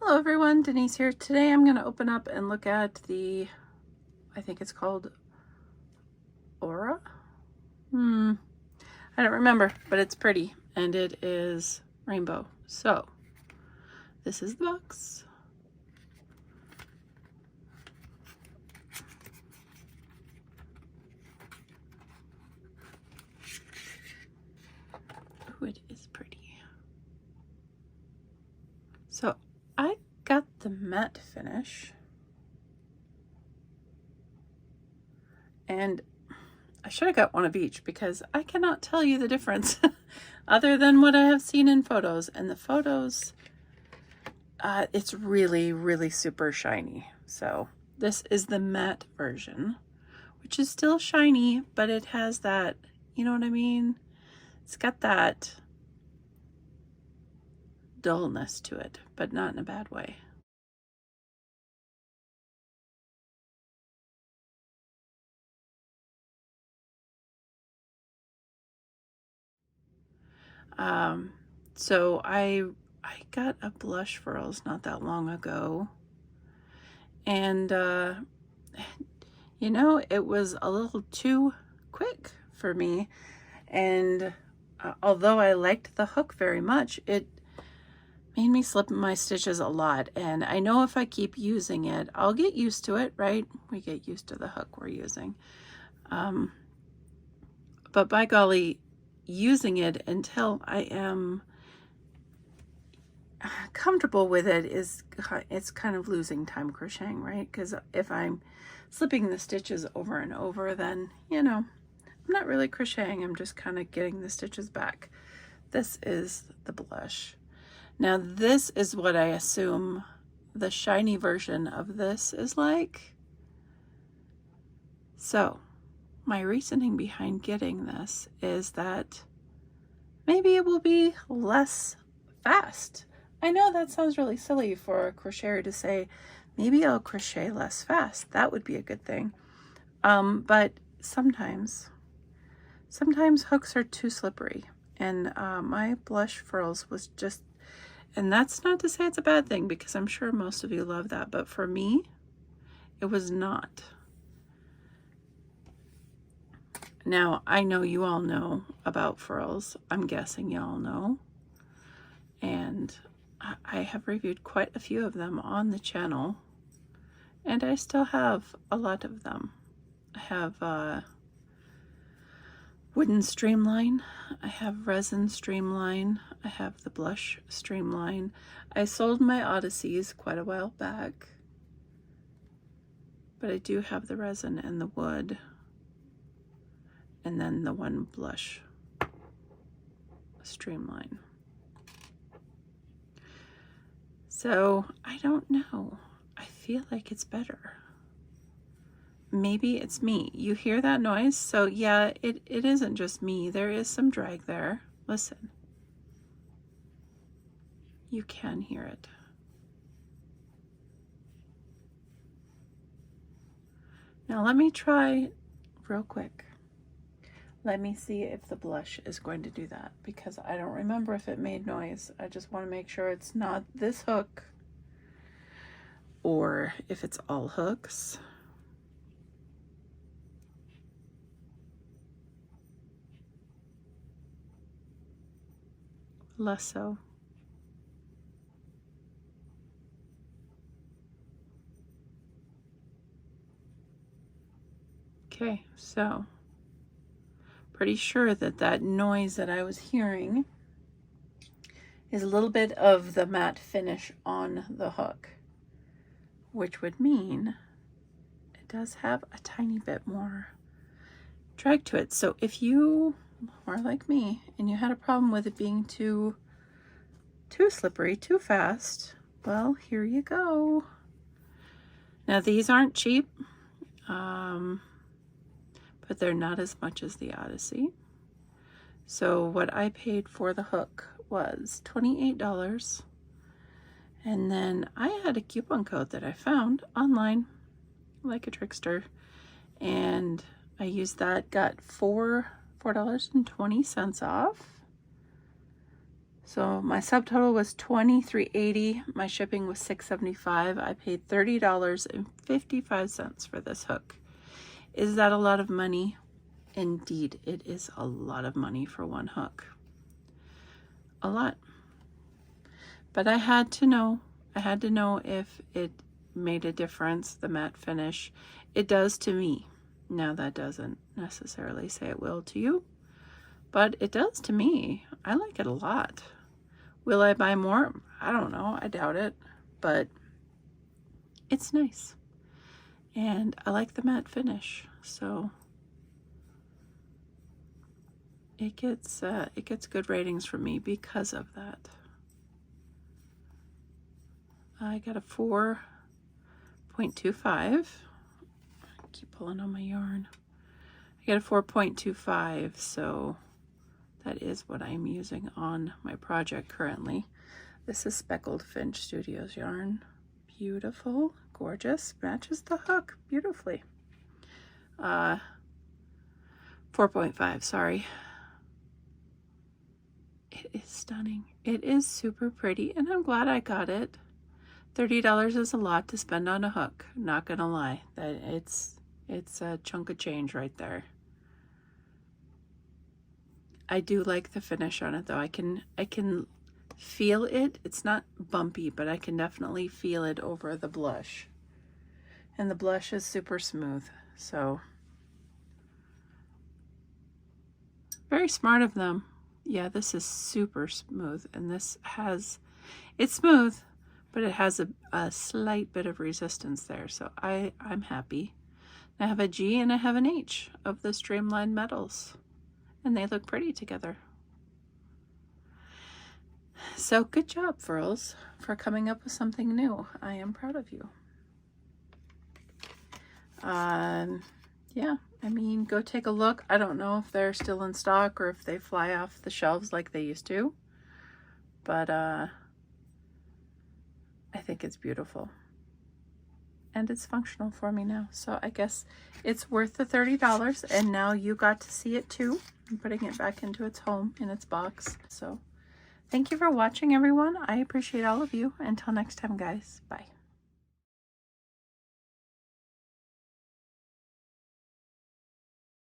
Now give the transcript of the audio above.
Hello everyone, Denise here. Today I'm going to open up and look at the, I think it's called Aura? I don't remember, but it's pretty and it is rainbow. So this is the box. Oh, it is pretty. So I got the matte finish and I should have got one of each because I cannot tell you the difference other than what I have seen in photos. And the photos, it's really super shiny. So this is the matte version, which is still shiny, but it has that, you know what I mean? It's got that dullness to it, but not in a bad way. So I got a blush Furls not that long ago, and you know, it was a little too quick for me, and although I liked the hook very much, it made me slip my stitches a lot. And I know if I keep using it, I'll get used to it, right? We get used to the hook we're using. But by golly, using it until I am comfortable with it it's kind of losing time crocheting, right? Because if I'm slipping the stitches over and over, then, you know, I'm not really crocheting. I'm just kind of getting the stitches back. This is the blush. Now this is what I assume the shiny version of this is like. So my reasoning behind getting this is that maybe it will be less fast. I know that sounds really silly for a crocheter to say, maybe I'll crochet less fast. That would be a good thing. But sometimes hooks are too slippery. And my blush Furls was just, and that's not to say it's a bad thing because I'm sure most of you love that, but for me, it was not. Now, I know you all know about Furls. I'm guessing you all know. And I have reviewed quite a few of them on the channel. And I still have a lot of them. I have wooden streamline. I have resin streamline. I have the blush streamline. I sold my Odysseys quite a while back. But I do have the resin and the wood. And then the one blush streamline. So I don't know. I feel like it's better. Maybe it's me. You hear that noise? So yeah, it isn't just me. There is some drag there. Listen. You can hear it. Now let me try real quick. Let me see if the blush is going to do that because I don't remember if it made noise. I just want to make sure it's not this hook or if it's all hooks. Less so. Okay, so pretty sure that that noise that I was hearing is a little bit of the matte finish on the hook, which would mean it does have a tiny bit more drag to it. So if you are like me and you had a problem with it being too slippery, too fast, well, here you go. Now these aren't cheap, but they're not as much as the Odyssey. So what I paid for the hook was $28. And then I had a coupon code that I found online, like a trickster. And I used that, got $4.20 off. So my subtotal was $23.80. My shipping was $6.75. I paid $30.55 for this hook. Is that a lot of money? Indeed, it is a lot of money for one hook. A lot. But I had to know. I had to know if it made a difference, the matte finish. It does to me. Now that doesn't necessarily say it will to you, but it does to me. I like it a lot. Will I buy more? I don't know. I doubt it, but it's nice. And I like the matte finish, so it gets good ratings from me because of that. I got a 4.25. Keep pulling on my yarn. I got a 4.25, so that is what I'm using on my project currently. This is Speckled Finch Studios yarn. Beautiful, gorgeous, matches the hook beautifully. 4.5, sorry. It is stunning. It is super pretty, and I'm glad I got it. $30 is a lot to spend on a hook, not gonna lie. That it's a chunk of change right there. I do like the finish on it though. I can feel it. It's not bumpy, but I can definitely feel it over the blush. And the blush is super smooth, so very smart of them. Yeah, this is super smooth, and this has, it's smooth, but it has a slight bit of resistance there, so I'm happy. I have a G and I have an H of the Streamlined Metals, and they look pretty together. So good job, Furls, for coming up with something new. I am proud of you. Yeah, I mean, go take a look. I don't know if they're still in stock or if they fly off the shelves like they used to, but I think it's beautiful. And it's functional for me now. So I guess it's worth the $30, and now you got to see it too. I'm putting it back into its home in its box. So thank you for watching, everyone. I appreciate all of you. Until next time, guys. Bye.